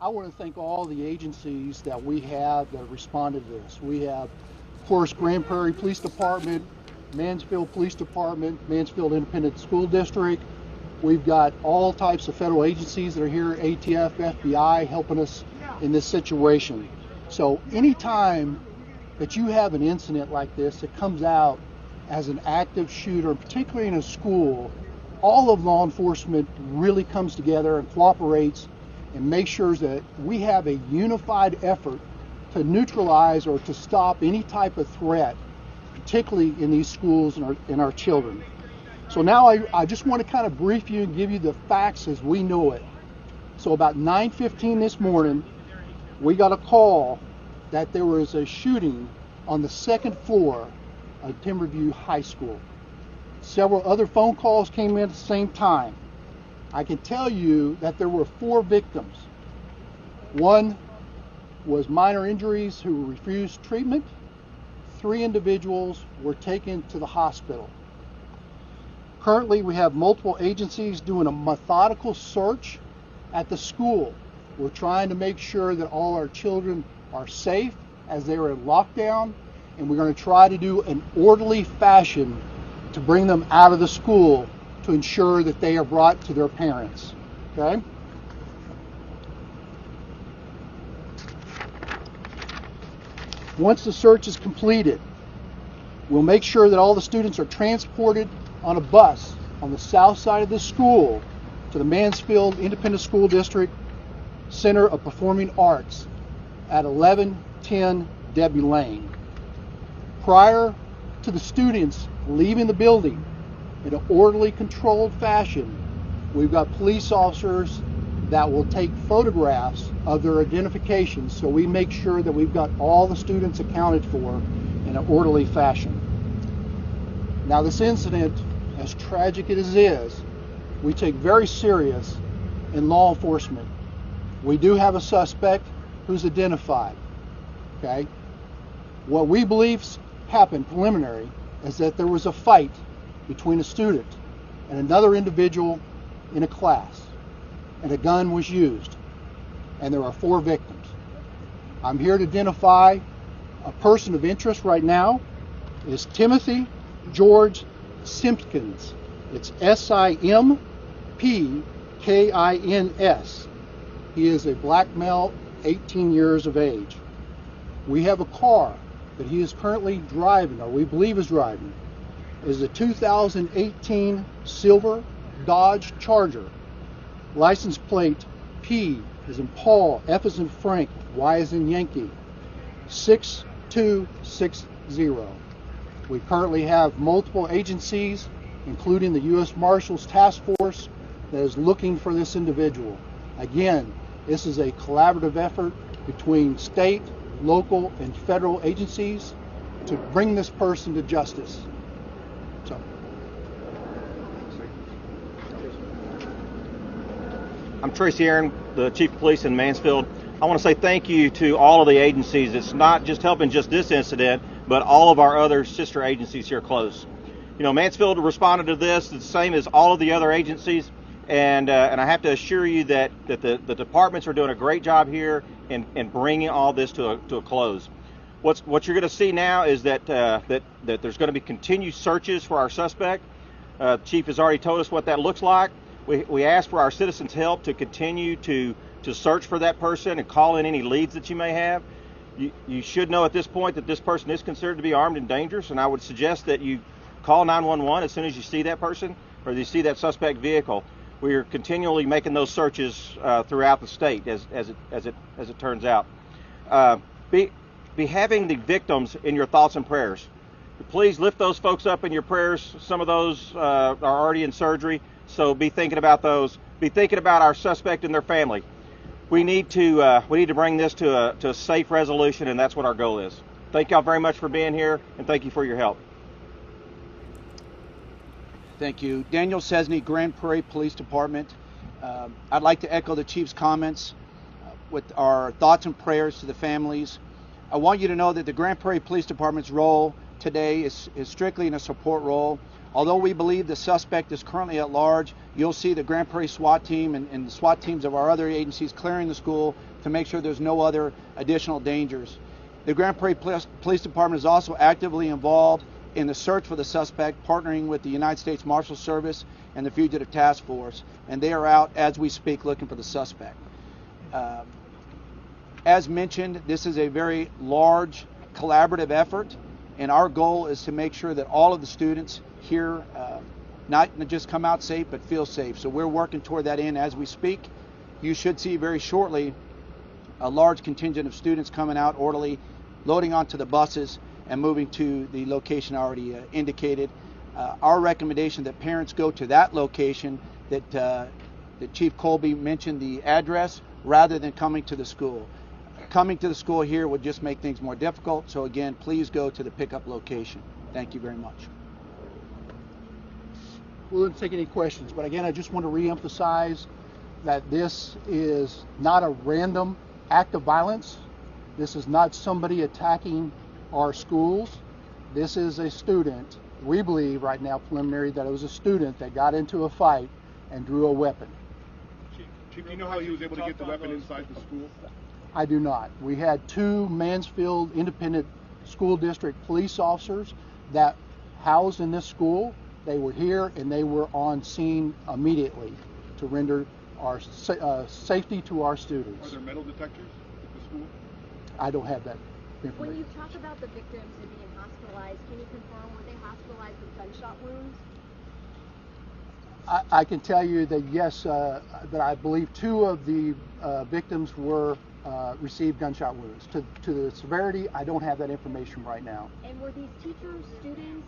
I want to thank all the agencies that we have that have responded to this. We have, of course, Grand Prairie Police Department, Mansfield Police Department, Mansfield Independent School District. We've got all types of federal agencies that are here, ATF, FBI, helping us in this situation. So anytime that you have an incident like this that comes out as an active shooter, particularly in a school, all of law enforcement really comes together and cooperates and makes sure that we have a unified effort to neutralize or to stop any type of threat, particularly in these schools and our children. So now I just want to kind of brief you and give you the facts as we know it. So about 9:15 this morning, we got a call that there was a shooting on the second floor of Timberview High School. Several other phone calls came in at the same time. I can tell you that there were 4 victims. One was minor injuries who refused treatment. 3 individuals were taken to the hospital. Currently, we have multiple agencies doing a methodical search at the school. We're trying to make sure that all our children are safe as they are in lockdown, and we're going to try to do an orderly fashion to bring them out of the school to ensure that they are brought to their parents. Okay? Once the search is completed, we'll make sure that all the students are transported on a bus on the south side of the school to the Mansfield Independent School District Center of Performing Arts at 1110 Debbie Lane. Prior to the students leaving the building in an orderly, controlled fashion, we've got police officers that will take photographs of their identification so we make sure that we've got all the students accounted for in an orderly fashion. Now, this incident, as tragic as it is, we take very serious in law enforcement. We do have a suspect who's identified. Okay? What we believe happened preliminary is that there was a fight between a student and another individual in a class, and a gun was used, and there are 4 victims. I'm here to identify a person of interest right now is Timothy George Simpkins. It's Simpkins. He is a black male, 18 years of age. We have a car that he is currently driving, or we believe is driving. It is a 2018 silver Dodge Charger. License plate P as in Paul, F as in Frank, Y as in Yankee, 6260. We currently have multiple agencies, including the U.S. Marshals Task Force, that is looking for this individual. Again, this is a collaborative effort between state, local, and federal agencies to bring this person to justice. So. I'm Tracy Aaron, the Chief of Police in Mansfield. I want to say thank you to all of the agencies. It's not just helping just this incident, but all of our other sister agencies here close. You know, Mansfield responded to this the same as all of the other agencies, and I have to assure you that the departments are doing a great job here in bringing all this to a close. What you're going to see now is that there's going to be continued searches for our suspect. Chief has already told us what that looks like. We ask for our citizens' help to continue to search for that person and call in any leads that you may have. You should know at this point that this person is considered to be armed and dangerous, and I would suggest that you call 911 as soon as you see that person or you see that suspect vehicle. We are continually making those searches throughout the state as it turns out. Be having the victims in your thoughts and prayers. Please lift those folks up in your prayers. Some of those are already in surgery, so be thinking about those. Be thinking about our suspect and their family. We need to bring this to a safe resolution, and that's what our goal is. Thank y'all very much for being here, and thank you for your help. Thank you. Daniel Cesny, Grand Prairie Police Department. I'd like to echo the Chief's comments with our thoughts and prayers to the families. I want you to know that the Grand Prairie Police Department's role today is strictly in a support role. Although we believe the suspect is currently at large, you'll see the Grand Prairie SWAT team and the SWAT teams of our other agencies clearing the school to make sure there's no other additional dangers. The Grand Prairie Police Department is also actively involved in the search for the suspect, partnering with the United States Marshal Service and the Fugitive Task Force, and they are out as we speak looking for the suspect. As mentioned, this is a very large collaborative effort, and our goal is to make sure that all of the students here not just come out safe, but feel safe. So we're working toward that end as we speak. You should see very shortly a large contingent of students coming out orderly, loading onto the buses, and moving to the location already indicated. Our recommendation that parents go to that location that Chief Colby mentioned the address rather than coming to the school. Coming to the school here would just make things more difficult. So again, please go to the pickup location. Thank you very much. We'll take any questions, but again, I just want to reemphasize that this is not a random act of violence. This is not somebody attacking our schools. This is a student. We believe right now, preliminary, that it was a student that got into a fight and drew a weapon. Chief, do you know how he was able to get the weapon inside the school? I do not. We had 2 Mansfield Independent School District police officers that housed in this school. They were here and they were on scene immediately to render our safety to our students. Are there metal detectors at the school? I don't have that information. When you talk about the victims and being hospitalized, can you confirm, were they hospitalized with gunshot wounds? I can tell you that yes, that I believe 2 of the victims were received gunshot wounds. To the severity, I don't have that information right now. And were these teachers, students?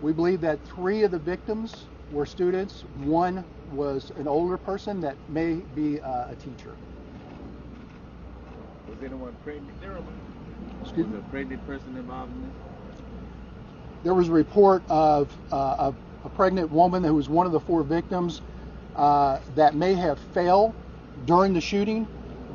We believe that 3 of the victims were students. 1 was an older person that may be a teacher. Was anyone pregnant? Excuse me? Was a pregnant person involved in this? There was a report of a pregnant woman who was one of the 4 victims that may have fell during the shooting,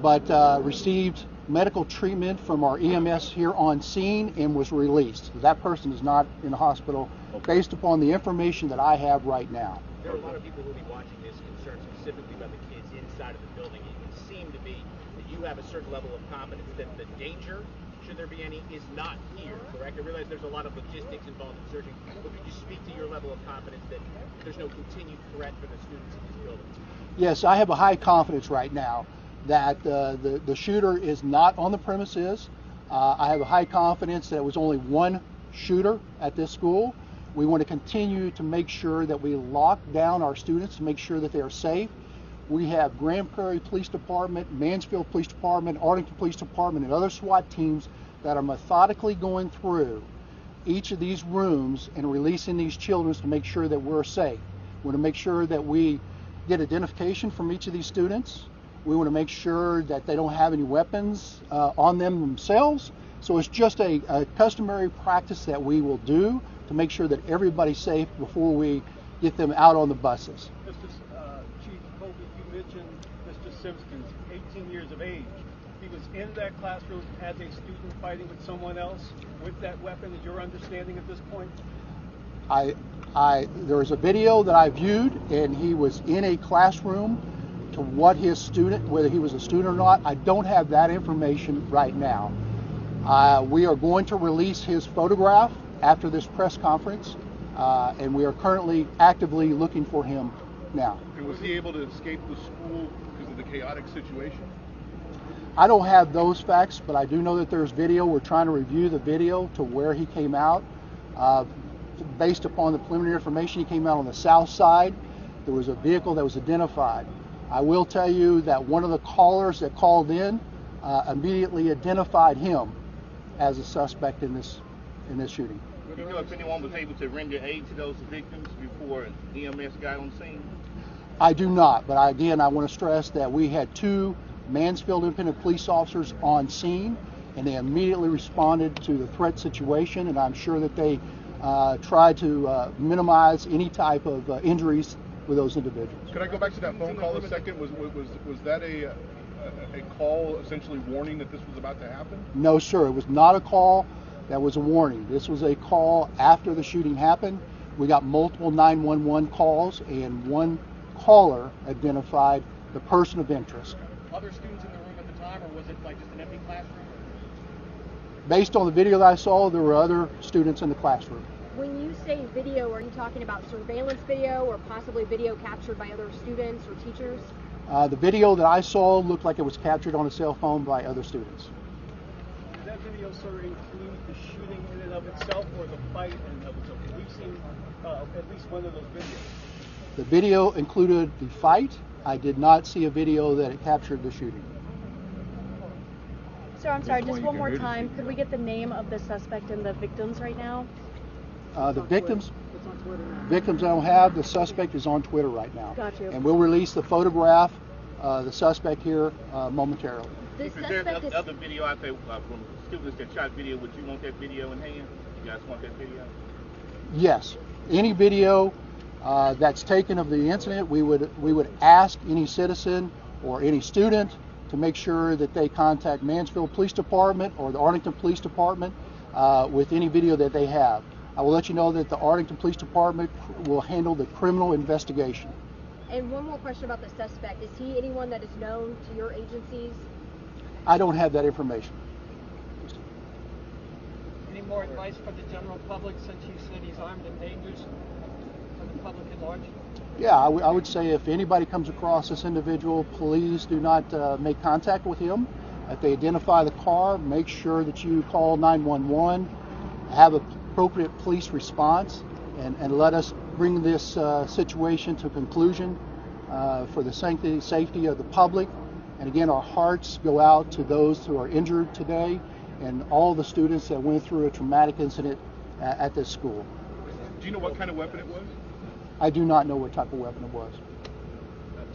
but received medical treatment from our EMS here on scene and was released. That person is not in the hospital, based upon the information that I have right now. There are a lot of people who will be watching this concerned specifically about the kids inside of the building. It would seem to be that you have a certain level of confidence that the danger, should there be any, is not here, correct? I realize there's a lot of logistics involved in searching, but could you speak to your level of confidence that there's no continued threat for the students in these buildings? Yes, I have a high confidence right now that the shooter is not on the premises. I have a high confidence that it was only one shooter at this school. We want to continue to make sure that we lock down our students to make sure that they are safe. We have Grand Prairie Police Department, Mansfield Police Department, Arlington Police Department, and other SWAT teams that are methodically going through each of these rooms and releasing these children to make sure that we're safe. We want to make sure that we get identification from each of these students. We want to make sure that they don't have any weapons on them themselves. So it's just a customary practice that we will do to make sure that everybody's safe before we get them out on the buses. Chief Colby, you mentioned Mr. Simpkins, 18 years of age. He was in that classroom as a student fighting with someone else with that weapon. Is your understanding at this point? There was a video that I viewed, and he was in a classroom. To what his student, whether he was a student or not, I don't have that information right now. We are going to release his photograph after this press conference, and we are currently actively looking for him now. And was he able to escape the school because of the chaotic situation? I don't have those facts, but I do know that there's video. We're trying to review the video to where he came out. Based upon the preliminary information, he came out on the south side. There was a vehicle that was identified. I will tell you that one of the callers that called in immediately identified him as a suspect in this shooting. Do you know if anyone was able to render aid to those victims before EMS got on scene? I do not, but again, I want to stress that we had 2 Mansfield Independent Police officers on scene, and they immediately responded to the threat situation, and I'm sure that they tried to minimize any type of injuries with those individuals. Could I go back to that phone call a second? Was that a call essentially warning that this was about to happen? No, sir. It was not a call that was a warning. This was a call after the shooting happened. We got multiple 911 calls, and one caller identified the person of interest. Other students in the room at the time, or was it like just an empty classroom? Based on the video that I saw, there were other students in the classroom. When you say video, are you talking about surveillance video or possibly video captured by other students or teachers? The video that I saw looked like it was captured on a cell phone by other students. Does that video, sir, include the shooting in and of itself or the fight in and of itself? We've seen at least one of those videos. The video included the fight. I did not see a video that it captured the shooting. Sir, I'm sorry, just one more time. Could we get the name of the suspect and the victims right now? The victims I don't have. The suspect is on Twitter right now. Got you. And we'll release the photograph, the suspect here momentarily. If there's other video out there from students that shot video, would you want that video in hand? You guys want that video? Yes. Any video that's taken of the incident, we would ask any citizen or any student to make sure that they contact Mansfield Police Department or the Arlington Police Department with any video that they have. I will let you know that the Arlington Police Department will handle the criminal investigation. And one more question about the suspect. Is he anyone that is known to your agencies? I don't have that information. Any more advice for the general public, since you said he's armed and dangerous for the public at large? Yeah, I would say if anybody comes across this individual, please do not make contact with him. If they identify the car, make sure that you call 911, have appropriate police response, and let us bring this situation to conclusion for the safety of the public. And again, our hearts go out to those who are injured today and all the students that went through a traumatic incident at this school. Do you know what kind of weapon it was? I do not know what type of weapon it was.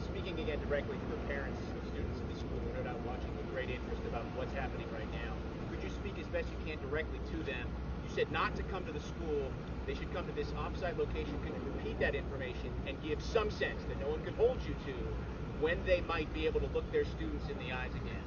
Speaking again directly to the parents of students in the school who are no doubt watching with great interest about what's happening right now, could you speak as best you can directly to them? You said not to come to the school, they should come to this off-site location. Could you repeat that information and give some sense that no one could hold you to when they might be able to look their students in the eyes again?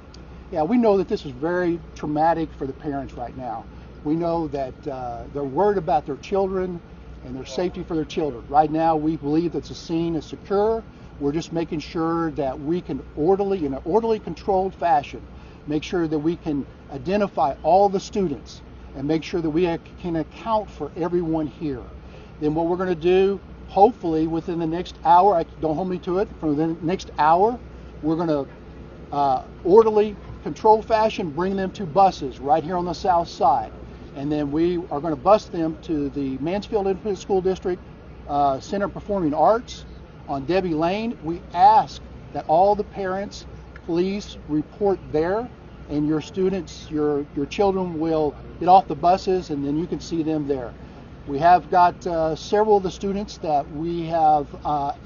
Yeah, we know that this is very traumatic for the parents right now. We know that they're worried about their children and their safety for their children. Right now, we believe that the scene is secure. We're just making sure that we can in an orderly, controlled fashion, make sure that we can identify all the students and make sure that we can account for everyone here. Then what we're going to do, hopefully within the next hour, don't hold me to it, for the next hour, we're going to orderly, controlled fashion bring them to buses right here on the south side. And then we are going to bus them to the Mansfield Independent School District Center of Performing Arts on Debbie Lane. We ask that all the parents please report there, and your students, your children will get off the buses, and then you can see them there. We have got several of the students that we have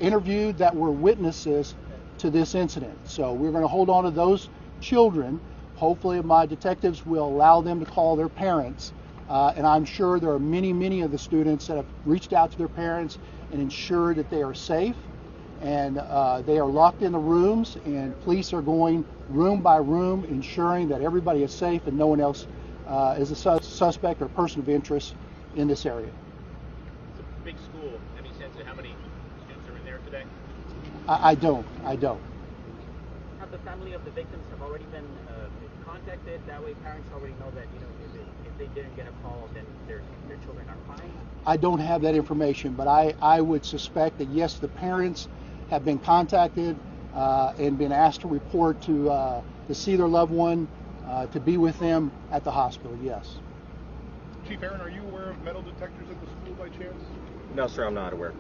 interviewed that were witnesses to this incident. So we're going to hold on to those children. Hopefully my detectives will allow them to call their parents. And I'm sure there are many of the students that have reached out to their parents and ensured that they are safe. And they are locked in the rooms, and police are going room by room, ensuring that everybody is safe and no one else is a suspect or person of interest in this area. It's a big school. Any sense of how many students are in there today? I don't. Have the family of the victims have already been contacted? That way parents already know that, if they didn't get a call, then their children are fine? I don't have that information, but I would suspect that yes, the parents have been contacted and been asked to report to see their loved one, to be with them at the hospital, yes. Chief Aaron, are you aware of metal detectors at the school by chance? No, sir, I'm not aware.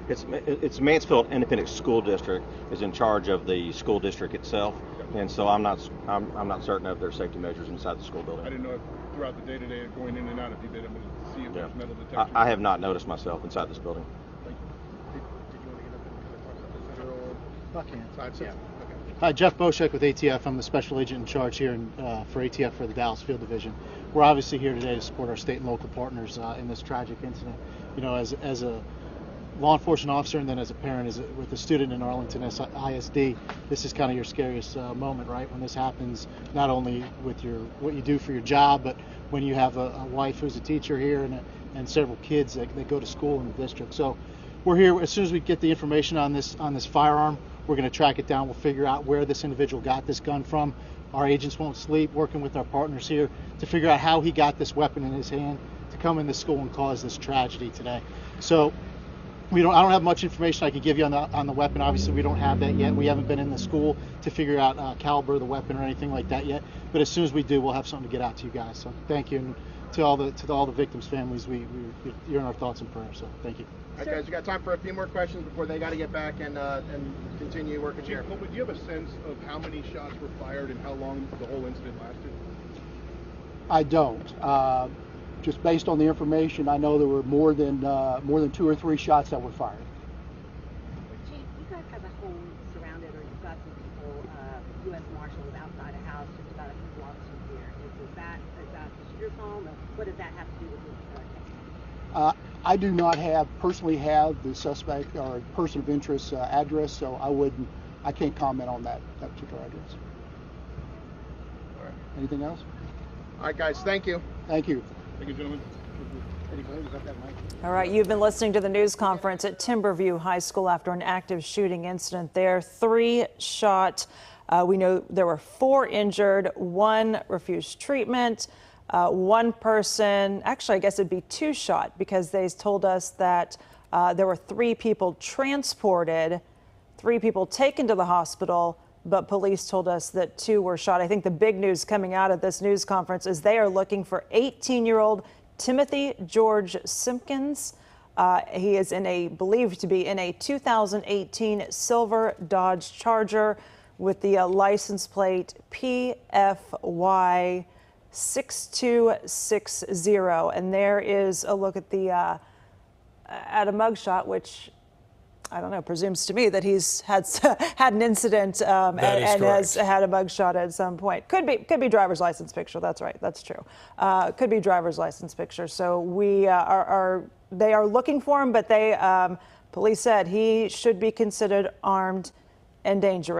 It's Mansfield Independent School District is in charge of the school district itself, and so I'm not certain of their safety measures inside the school building. I didn't know if throughout the day-to-day going in and out if you've been able to see if there's metal detectors. I have not noticed myself inside this building. Thank you. Did you want to get up and kind of talk about the general side? Yeah. Okay. Hi, Jeff Boshek with ATF. I'm the special agent in charge here for ATF for the Dallas Field Division. We're obviously here today to support our state and local partners in this tragic incident. As a law enforcement officer and then as a parent, with a student in Arlington ISD, this is kind of your scariest moment, right? When this happens, not only with what you do for your job, but when you have a wife who's a teacher here and several kids that go to school in the district. So we're here as soon as we get the information on this firearm. We're going to track it down. We'll figure out where this individual got this gun from. Our agents won't sleep, working with our partners here to figure out how he got this weapon in his hand to come into school and cause this tragedy today. So I don't have much information I can give you on the weapon. Obviously, we don't have that yet. We haven't been in the school to figure out caliber of the weapon or anything like that yet. But as soon as we do, we'll have something to get out to you guys. So thank you, and to all the victims' families, you're in our thoughts and prayers. So thank you. All right, guys, we got time for a few more questions before they got to get back and continue working here. Would you have a sense of how many shots were fired and how long the whole incident lasted? I don't. Just based on the information, I know there were more than 2 or 3 shots that were fired. Chief, you guys have a home surrounded, or you've got some people, U.S. Marshals outside a house just about a few blocks from here. Is that the shooter's home, or what does that have to do with this case? I do not personally have the suspect or person of interest address, so I can't comment on that particular address. All right. Anything else? All right, guys, thank you. Thank you. Thank you, gentlemen. All right, you've been listening to the news conference at Timberview High School after an active shooting incident there. 3 shot. We know there were 4 injured, 1 refused treatment. 1 person, actually, I guess it'd be 2 shot, because they told us that there were 3 people transported, 3 people taken to the hospital, but police told us that 2 were shot. I think the big news coming out of this news conference is they are looking for 18-year-old Timothy George Simpkins. He is believed to be in a 2018 silver Dodge Charger with the license plate PFY 6260. And there is a look at a mugshot, which I don't know, presumes to me that he's had an incident and has had a mugshot at some point. Could be driver's license picture. That's right. That's true. Could be driver's license picture. So they are looking for him, but police said he should be considered armed and dangerous.